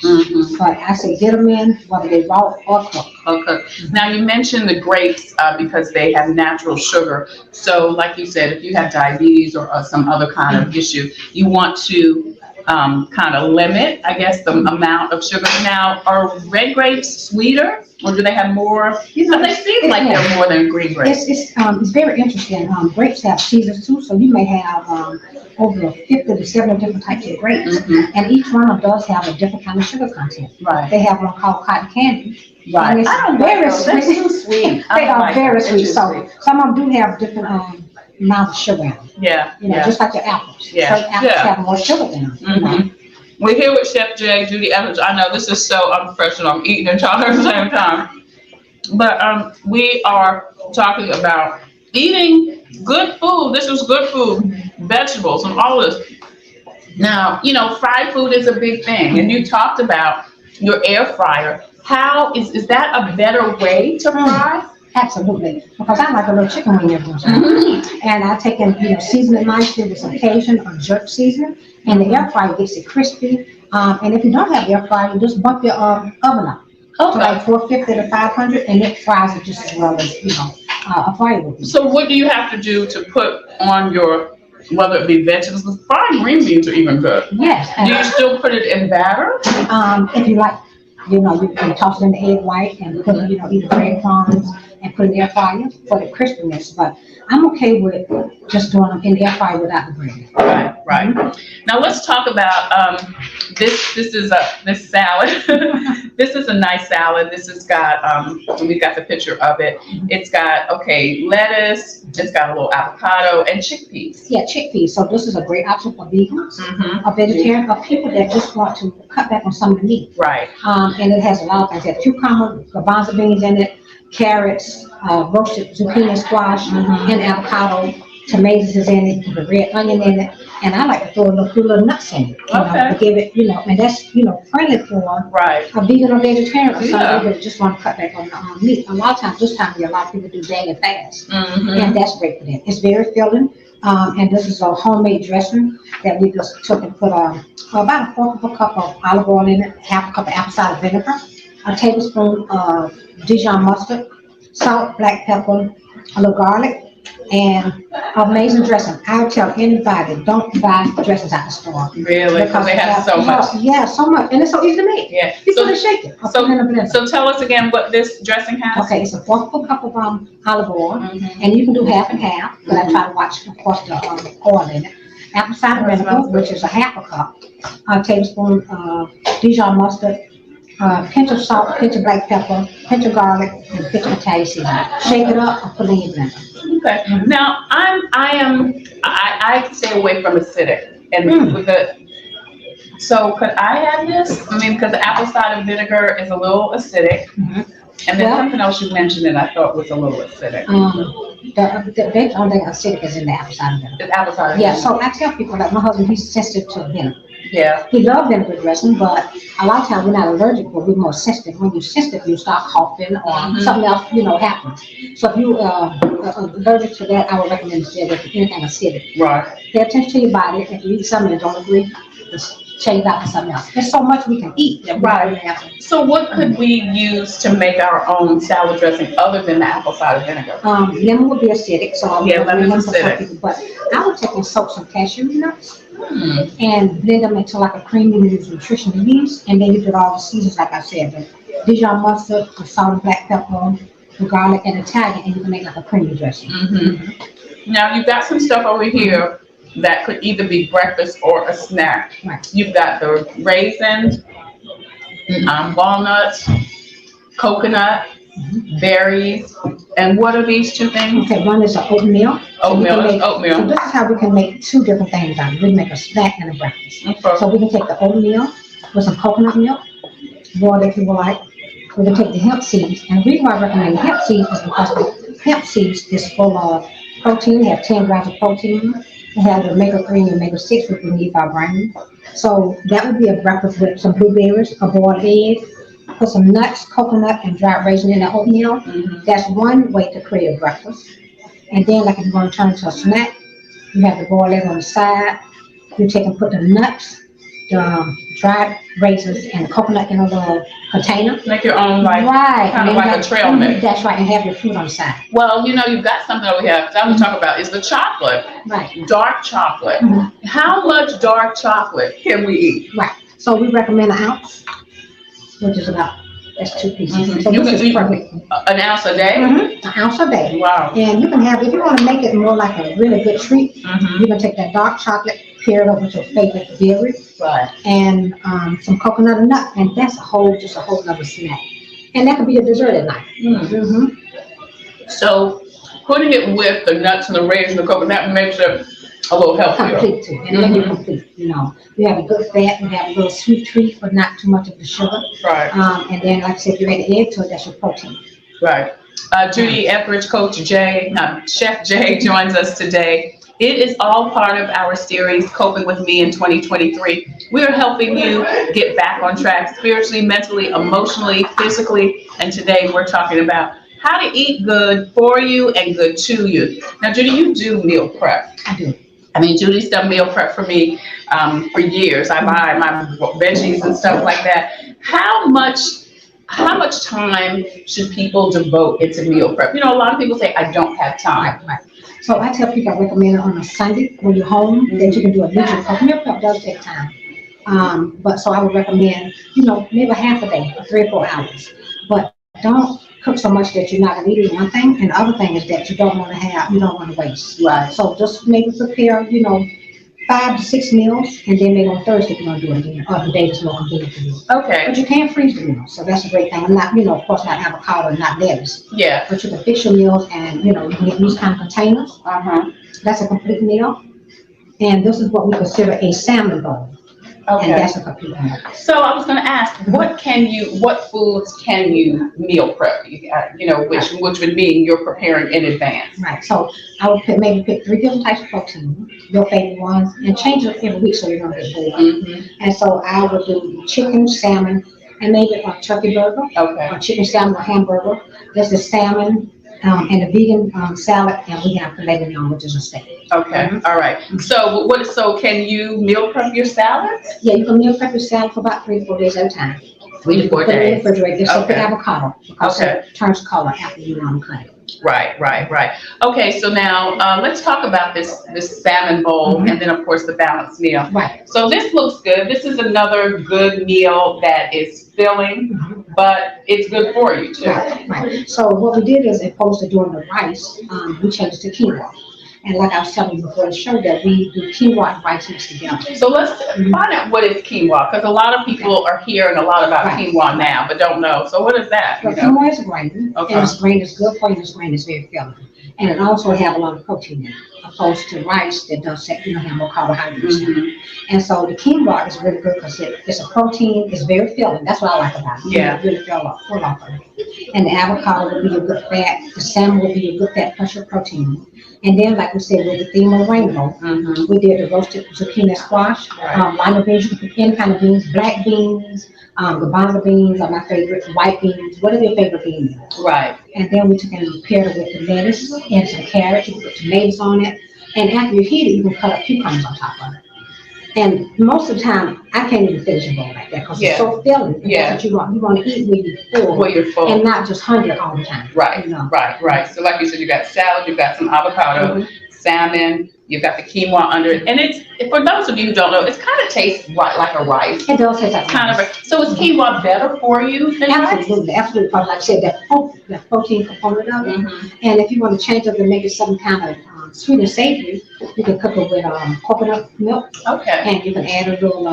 But I say get them in, whether they raw or cooked.
Okay. Now you mentioned the grapes because they have natural sugar. So like you said, if you have diabetes or some other kind of issue, you want to kind of limit, I guess, the amount of sugar. Now, are red grapes sweeter, or do they have more? They seem like they're more than green grapes.
It's very interesting. Grapes have seasons too, so you may have over 50 to 70 different types of grapes, and each one of those have a different kind of sugar content.
Right.
They have one called cotton candy.
Right.
And it's very sweet.
They're too sweet.
They are very sweet. So some of them do have different amounts of sugar in them.
Yeah.
Just like your apples.
Yeah.
Certain apples have more sugar in them.
We're here with Chef Judy Etheredge. I know this is so unprofessional. I'm eating and talking at the same time. But we are talking about eating good food. This is good food, vegetables and all this. Now, fried food is a big thing. And you talked about your air fryer. How is that a better way to fry?
Absolutely, because I like a little chicken wing every once in a while. And I take and season it nicely with some Cajun or jerk seasoning, and the air fryer gets it crispy. And if you don't have air fryer, you just bump your oven up to like 450 to 500, and it fries it just as well as a fire.
So what do you have to do to put on your, whether it be vegetables, fried green beans are even good.
Yes.
Do you still put it in batter?
If you like, you can toss it in the egg white and put, either breadcrumbs and put it in the air fryer for the crispiness. But I'm okay with just doing them in the air fryer without the bread.
Right. Now let's talk about this. This is this salad. This is a nice salad. This has got we got the picture of it. It's got lettuce. It's got a little avocado and chickpeas.
Yeah, chickpeas. So this is a great option for vegans, or vegetarian, or people that just want to cut back on some of the meat.
Right.
And it has a lot of things. It has cucumber, garbanzo beans in it, carrots, roasted zucchini and squash, and avocado. Tomatoes is in it, the red onion in it, and I like to throw a few little nuts in it, to give it, and that's, friendly for a vegan or vegetarian or somebody that just want to cut back on the meat. A lot of times, this time of year, a lot of people do daily fast, and that's great for them. It's very filling, and this is a homemade dressing that we just took and put about a fourth of a cup of olive oil in it, half a cup of apple cider vinegar, a tablespoon of Dijon mustard, salt, black pepper, a little garlic, and amazing dressing. I would tell anybody, don't buy dressings at the store.
Really? Because they have so much.
Yeah, so much. And it's so easy to make.
Yeah.
You just shake it.
So tell us again what this dressing has.
Okay, it's a fourth of a cup of olive oil, and you can do half and half, but I try to watch, of course, the oil in it. Apple cider vinegar, which is a half a cup, a tablespoon of Dijon mustard, pinch of salt, pinch of black pepper, pinch of garlic, and pinch of Italian seasoning. Shake it up and put it in your blender.
Okay. Now I stay away from acidic, and with so could I have this? I mean, because the apple cider vinegar is a little acidic, and then something else you mentioned that I thought was a little acidic.
The only thing acidic is in the apple cider vinegar.
It's apple cider.
Yeah. So I tell people, like my husband, he's sensitive to vinegar.
Yeah.
He loves vinegar dressing, but a lot of times we're not allergic, but we're more sensitive. When you're sensitive, you start coughing or something else, happens. So if you are allergic to that, I would recommend to stay away from anything acidic.
Right.
Pay attention to your body. If you eat something that don't agree, just change out for something else. There's so much we can eat. That
So what could we use to make our own salad dressing other than the apple cider vinegar?
Lemon would be acidic, so
lemon's acidic.
But I would take and soak some cashew nuts and blend them into like a cream. You use nutritional yeast, and then you put all the seasons, like I said, the Dijon mustard, the salt and black pepper, the garlic, and Italian, and you can make like a creamy dressing.
Now you've got some stuff over here that could either be breakfast or a snack.
Right.
You've got the raisins, walnuts, coconut, berries, and what are these two things?
Okay, one is an oatmeal.
Oatmeal.
So this is how we can make two different things out of it. We can make a snack and a breakfast.
Okay.
So we can take the oatmeal with some coconut milk, boil it if you would like. We can take the hemp seeds, and the reason why I recommend hemp seeds is because the hemp seeds is full of protein. They have 10 grams of protein. They have the omega-3 and omega-6, which we need for our brain. So that would be a breakfast with some blueberries, a boiled egg, put some nuts, coconut, and dried raisin in the oatmeal. That's one way to create a breakfast. And then, like if you want to turn it to a snack, you have the boiled egg on the side. You take and put the nuts, the dried raisins, and the coconut in a little container.
Make your own, kind of like a trail mix.
That's right, and have your fruit on the side.
Well, you've got something over here that I'm talking about is the chocolate.
Right.
Dark chocolate. How much dark chocolate can we eat?
Right. So we recommend an ounce, which is that's 2 pieces. So
You
this
can
is perfect.
An ounce a day?
An ounce a day.
Wow.
And you can have, if you want to make it more like a really good treat, you can take that dark chocolate, pair it up with your favorite berry, and some coconut and nut, and that's just a whole other snack. And that could be a dessert at night.
So putting it with the nuts and the raisins and the coconut makes it a little healthier.
Complete too, and then you're complete. You have a good fat, you have a little sweet treat, but not too much of the sugar.
Right.
And then, like I said, if you add an egg to it, that's your protein.
Right. Judy Etheredge, Coach Jay, Chef Jay joins us today. It is all part of our series, Coping with Me in 2023. We are helping you get back on track spiritually, mentally, emotionally, physically, and today we're talking about how to eat good for you and good to you. Now, Judy, you do meal prep.
I do.
I mean, Judy's done meal prep for me for years. I buy my veggies and stuff like that. How much how much time should people devote into meal prep? You know, a lot of people say, I don't have time.
Right. So I tell people I recommend it on a Sunday when you're home, that you can do a meal prep. Meal prep does take time. But so I would recommend, you know, maybe half a day, 3 or 4 hours. But don't cook so much that you're not gonna eat it, one thing. And the other thing is that you don't want to waste.
Right.
So just maybe prepare, you know, 5 to 6 meals, and then maybe on Thursday you're gonna do it again, or the day that's more convenient for you.
Okay.
But you can freeze the meals, so that's a great thing. And not, you know, of course, not avocado and not lettuce.
Yeah.
But you can fix your meals, and you know, you can get these kind of containers. That's a complete meal. And this is what we consider a salmon bowl. And that's a complete meal.
So I was going to ask, what foods can you meal prep? You know, which would mean you're preparing in advance.
Right. So I would maybe pick 3 different types of protein, your favorite ones, and change it every week so you don't get bored. And so I would do chicken, salmon, and maybe a turkey burger. Or chicken, salmon, or hamburger. There's the salmon. And a vegan salad, and we have filet mignon, which is a steak.
Okay, all right. So So can you meal prep your salads?
Yeah, you can meal prep your salad for about 3 to 4 days at a time.
3 to 4
Put it in the
days.
refrigerator, except for avocado, because it turns color after you cut it.
Right. Okay, so now let's talk about this salmon bowl, and then of course the balanced meal.
Right.
So this looks good. This is another good meal that is filling, but it's good for you too.
Right. So what we did is, opposed to doing the rice, we changed it to quinoa. And like I was telling you before the show, that we do quinoa and rice mixed together.
So let's find out what is quinoa, because a lot of people are hearing a lot about quinoa now, but don't know. So what is that?
Well, quinoa is a grain, and this grain is good for you. This grain is very filling, and it also has a lot of protein in it, opposed to rice that does have more carbohydrates. And so the quinoa is really good because it's a protein. It's very filling. That's what I like about it.
Yeah.
It really full off of it. And the avocado will be a good fat. The salmon will be a good fat plus your protein. And then, like we said, with the theme of rainbow, we did the roasted zucchini squash, lima beans. You can pick any kind of beans, black beans, garbanzo beans are my favorite, white beans, whatever your favorite bean is.
Right.
And then we took and paired it with the lettuce and some carrots. You can put tomatoes on it. And after you heat it, you can cut up cucumbers on top of it. And most of the time, I can't even finish a bowl like that because it's so filling. That's what you want. You want to eat when you're full. And not just hungry all the time.
Right, right. So like you said, you got salad, you got some avocado, salmon, you've got the quinoa under it. And it's, for those of you who don't know, it kind of tastes like a rice.
It does taste like rice.
So is quinoa better for you than rice?
Absolutely. Because like I said, that protein component of it. And if you want to change it and make it some kind of sweet and savory, you can cook it with coconut milk. And you can add a little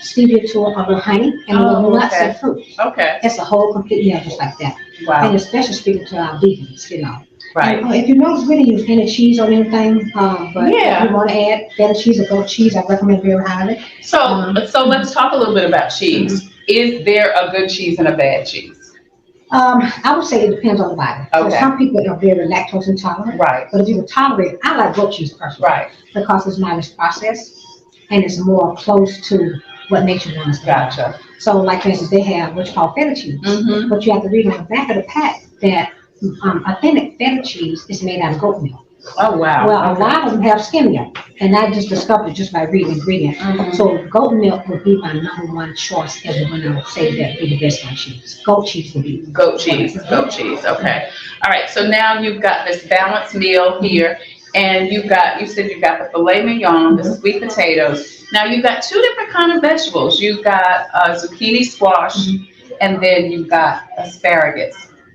stevia to it, a little honey, and a little nuts and fruit. It's a whole complete meal just like that.
Wow.
And especially speaking to our vegans, you know.
Right.
And, if you notice, we didn't use any cheese or anything, but if you want to add feta cheese or goat cheese, I recommend very highly.
So let's talk a little bit about cheese. Is there a good cheese and a bad cheese?
I would say it depends on the body. So some people are very lactose intolerant. Right. But if you can tolerate, I like goat cheese personally. Right. Because it's not as processed and it's more close to what nature wants.
Gotcha.
So like for instance, they have what's called feta cheese. But you have to read on the back of the pack that authentic feta cheese is made out of goat milk.
Oh, wow.
Well, a lot of them have skim milk, and I just discovered it just by reading ingredients. So goat milk would be my #1 choice as when I would say that would be the best on cheese. Goat cheese would be.
Goat cheese, okay. All right, so now you've got this balanced meal here, and you said you've got the filet mignon, the sweet potatoes. Now you've got 2 different kind of vegetables. You've got zucchini squash, and then you've got asparagus.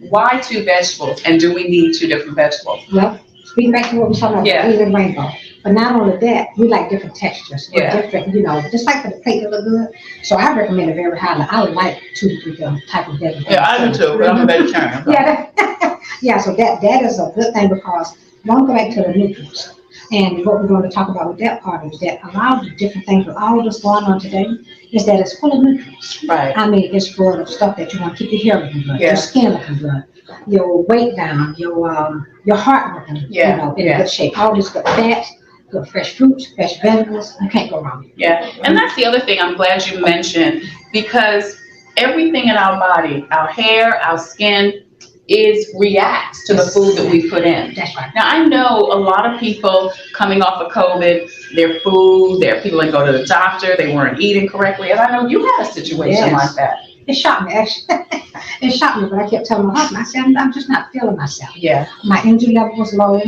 Why 2 vegetables, and do we need 2 different vegetables?
Well, speaking back to what we talking about, green and rainbow. But not only that, we like different textures, different, just like for the plate to look good. So I recommend it very highly. I would like 2 to 3 different type of vegetables.
Yeah, I do too, but I'm a vegetarian.
So that is a good thing because don't go back to the nutrients. And what we're going to talk about with that part is that a lot of the different things with all of this going on today is that it's full of nutrients. Right. I mean, it's full of stuff that you want to keep your hair looking good, your skin looking good, your weight down, your heart working, in good shape. All this good fat, good fresh fruits, fresh vegetables. You can't go wrong.
Yeah, and that's the other thing I'm glad you mentioned, because everything in our body, our hair, our skin, reacts to the food that we put in.
That's right.
Now, I know a lot of people coming off of COVID, their food, people didn't go to the doctor, they weren't eating correctly, and I know you had a situation like that.
It shocked me, actually. It shocked me, but I kept telling my husband, I said, I'm just not feeling myself.
Yeah.
My energy level was low,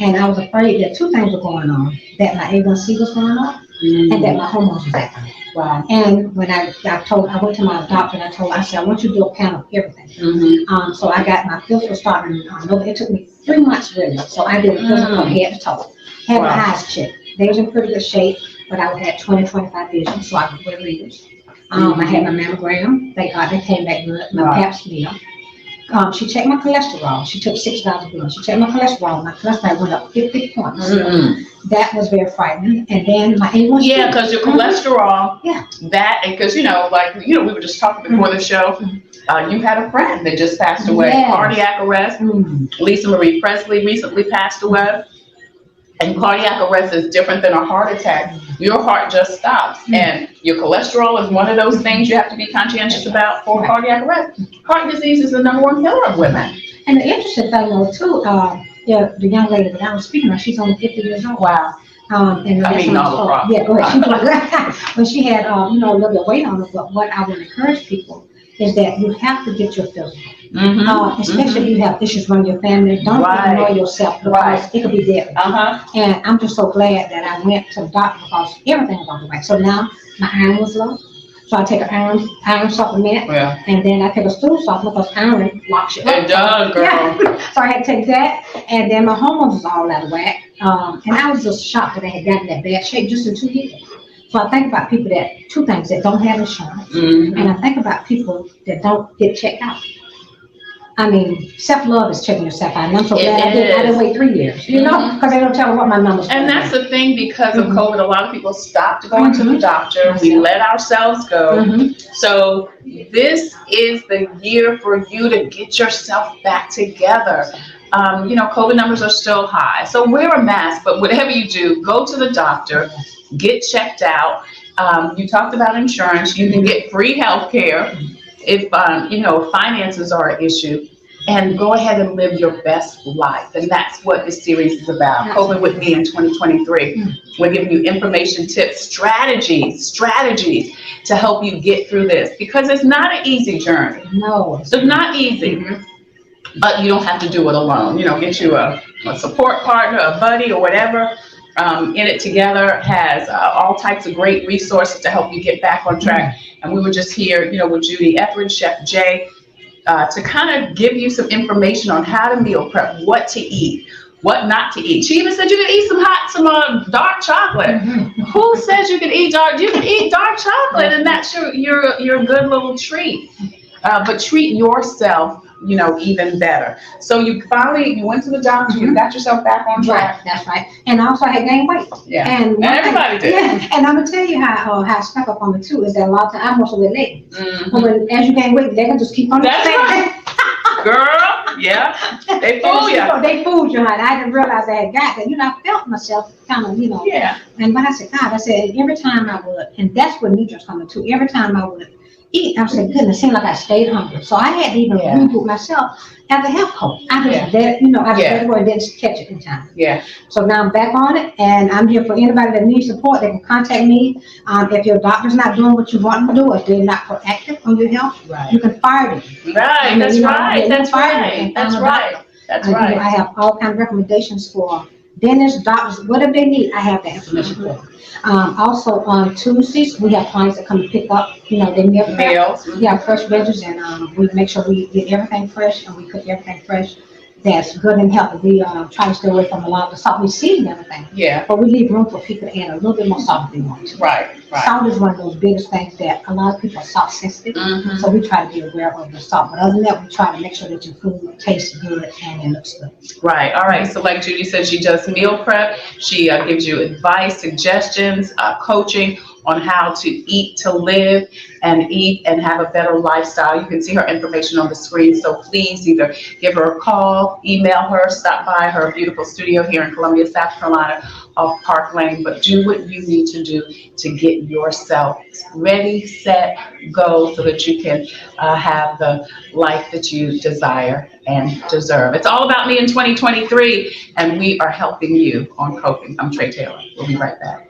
and I was afraid that two things were going on, that my A1C was going up, and that my hormones was acting.
Wow.
And when I went to my doctor and I said, I want you to do a panel of everything. So I got my physical starting in November. It took me 3 months really. So I did a physical from head to toe. Had my eyes checked. They was in pretty good shape, but I had 20/25 vision, so I could wear readers. I had my mammogram. Thank God they came back good. My pap smear. She checked my cholesterol. She took 6 of blood. She checked my cholesterol. My cholesterol went up 50 points. That was very frightening. And then my A1C.
Yeah, because your cholesterol. That, because we were just talking before the show. You had a friend that just passed away, cardiac arrest. Lisa Marie Presley recently passed away. And cardiac arrest is different than a heart attack. Your heart just stops. And your cholesterol is one of those things you have to be conscientious about for cardiac arrest. Heart disease is the #1 killer of women.
And the interesting thing though too, the young lady that I was speaking of, she's only 50 years old.
Wow.
And
I mean, all the problem.
Yeah, go ahead. When she had, a little bit of weight on her, but what I would encourage people is that you have to get your physical. Especially if you have issues running your family. Don't ignore yourself because it could be deadly. And I'm just so glad that I went to the doctor because everything was on the way. So now my iron was low. So I take an iron supplement, and then I take a stool supplement because iron locks you up.
It does, girl.
Yeah. So I had to take that, and then my hormones was all out of whack. And I was just shocked that I had gotten that bad shape just in 2 years. So I think about people two things, that don't have insurance, and I think about people that don't get checked out. I mean, self-love is checking yourself out, and I'm so glad I didn't wait 3 years, because they don't tell me what my numbers are.
And that's the thing, because of COVID, a lot of people stopped going to the doctor. We let ourselves go. So this is the year for you to get yourself back together. COVID numbers are still high, so wear a mask, but whatever you do, go to the doctor, get checked out. You talked about insurance. You can get free health care if finances are an issue, and go ahead and live your best life. And that's what this series is about. COVID with me in 2023. We're giving you information, tips, strategies to help you get through this, because it's not an easy journey.
No,
it's not easy. But you don't have to do it alone. Get you a support partner, a buddy, or whatever. In It Together has all types of great resources to help you get back on track. And we were just here, with Judy Etheredge, Chef Jay, to kind of give you some information on how to meal prep, what to eat, what not to eat. She even said you can eat some dark chocolate. Who says you can eat dark? You can eat dark chocolate, and that's your good little treat. But treat yourself, even better. So you went to the doctor, you got yourself back on track.
Right, that's right. And also I had gained weight.
Yeah. And everybody did.
Yeah. And I'm gonna tell you how I stuck up on it too, is that a lot of times I'm also with leggings. But as you gain weight, they can just keep on.
That's right. Girl, yeah. They fool you.
They fooled you, honey. I didn't realize I had got that. I felt myself kind of,
Yeah.
And when I said, God, I said, every time I would, and that's what nutrients coming to, every time I would eat, I said, goodness, it seemed like I stayed hungry. So I had to even reboot myself as a health coach. I just let it go and didn't catch it in time.
Yeah.
So now I'm back on it, and I'm here for anybody that needs support. They can contact me. If your doctor's not doing what you want them to do, if they're not proactive on your health, you can fire them.
Right. That's right. That's right. That's right. That's right.
I have all kinds of recommendations for dentists, doctors, whatever they need. I have that information for them. Also on Tuesdays, we have clients that come to pick up, their meals. We have fresh veggies, and we make sure we get everything fresh, and we cook everything fresh that's good and healthy. We try to stay away from a lot of the salt. We season everything. Yeah. But we leave room for people to add a little bit more salt if they want to.
Right.
Salt is one of those biggest things that a lot of people are salt sensitive. So we try to be aware of the salt. But other than that, we try to make sure that your food tastes good and it looks good.
Right. All right. So like Judy said, she does meal prep. She gives you advice, suggestions, coaching on how to eat to live and eat and have a better lifestyle. You can see her information on the screen. So please either give her a call, email her, stop by her beautiful studio here in Columbia, South Carolina, off Park Lane. But do what you need to do to get yourself ready, set, go, so that you can have the life that you desire and deserve. It's all about me in 2023, and we are helping you on coping. I'm Trey Taylor. We'll be right back.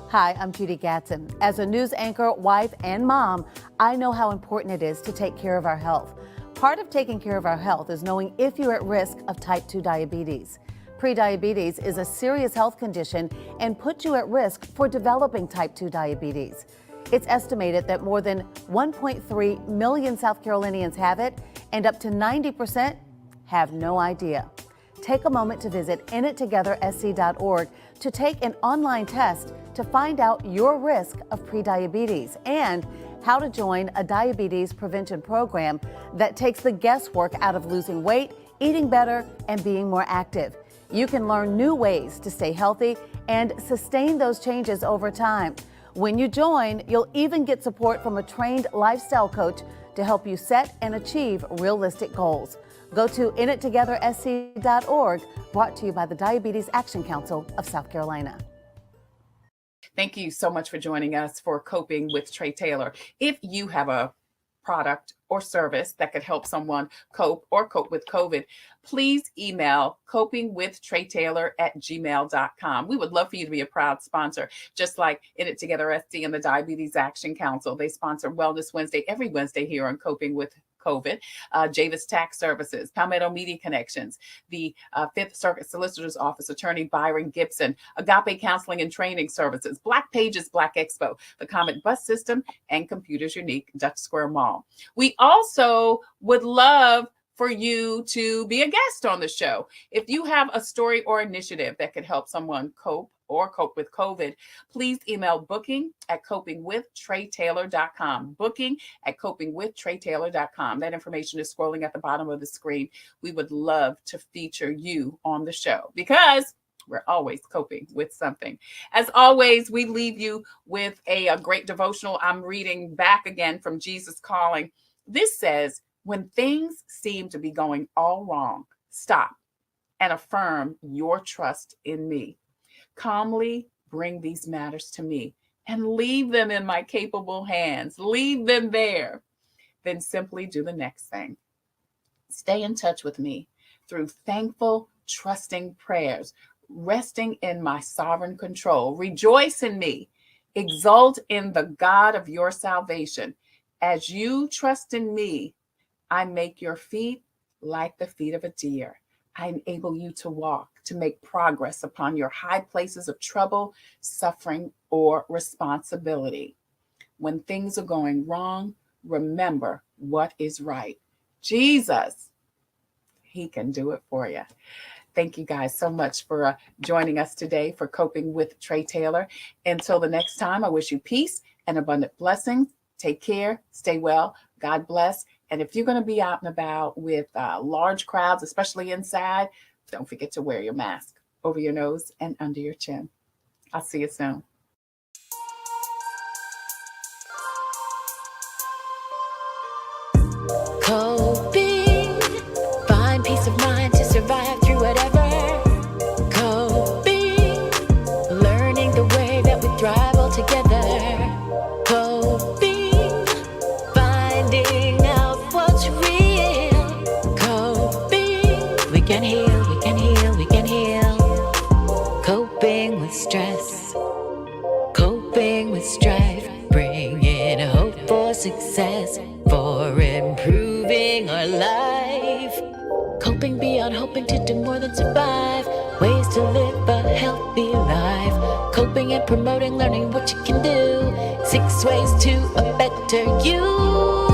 Hi, I'm Judy Gatson. As a news anchor, wife, and mom, I know how important it is to take care of our health. Part of taking care of our health is knowing if you're at risk of type 2 diabetes. Prediabetes is a serious health condition and puts you at risk for developing type 2 diabetes. It's estimated that more than 1.3 million South Carolinians have it, and up to 90% have no idea. Take a moment to visit inittogethersc.org to take an online test to find out your risk of prediabetes and how to join a diabetes prevention program that takes the guesswork out of losing weight, eating better, and being more active. You can learn new ways to stay healthy and sustain those changes over time. When you join, you'll even get support from a trained lifestyle coach to help you set and achieve realistic goals. Go to inittogethersc.org, brought to you by the Diabetes Action Council of South Carolina.
Thank you so much for joining us for Coping with Trey Tailor. If you have a product or service that could help someone cope with COVID, please email copingwithtreytailor@gmail.com. We would love for you to be a proud sponsor, just like In It Together SC and the Diabetes Action Council. They sponsor Wellness Wednesday every Wednesday here on Coping with COVID. Javis Tax Services, Palmetto Media Connections, the Fifth Circuit Solicitor's Office, Attorney Byron Gibson, Agape Counseling and Training Services, Black Pages, Black Expo, the Comet Bus System, and Computers Unique, Dutch Square Mall. We also would love for you to be a guest on the show. If you have a story or initiative that could help someone cope with COVID, please email booking@copingwithtreytailor.com. Booking@copingwithtreytailor.com. That information is scrolling at the bottom of the screen. We would love to feature you on the show because we're always coping with something. As always, we leave you with a great devotional. I'm reading back again from Jesus Calling. This says, when things seem to be going all wrong, stop and affirm your trust in me. Calmly bring these matters to me and leave them in my capable hands. Leave them there. Then simply do the next thing. Stay in touch with me through thankful, trusting prayers, resting in my sovereign control. Rejoice in me. Exult in the God of your salvation. As you trust in me, I make your feet like the feet of a deer. I enable you to walk, to make progress upon your high places of trouble, suffering, or responsibility. When things are going wrong, remember what is right. Jesus, he can do it for you. Thank you guys so much for joining us today for Coping with Trey Tailor. Until the next time, I wish you peace and abundant blessings. Take care, stay well, God bless. And if you're going to be out and about with large crowds, especially inside, don't forget to wear your mask over your nose and under your chin. I'll see you soon.
Coping, find peace of mind to survive through whatever. Coping, learning the way that we thrive all together. Coping, finding out what's real. Coping, we can heal, we can heal, we can heal. Coping with stress, coping with strife, bringing hope for success, for improving our life. Coping beyond hoping to do more than survive, ways to live a healthy life. Coping and promoting, learning what you can do, 6 ways to a better you.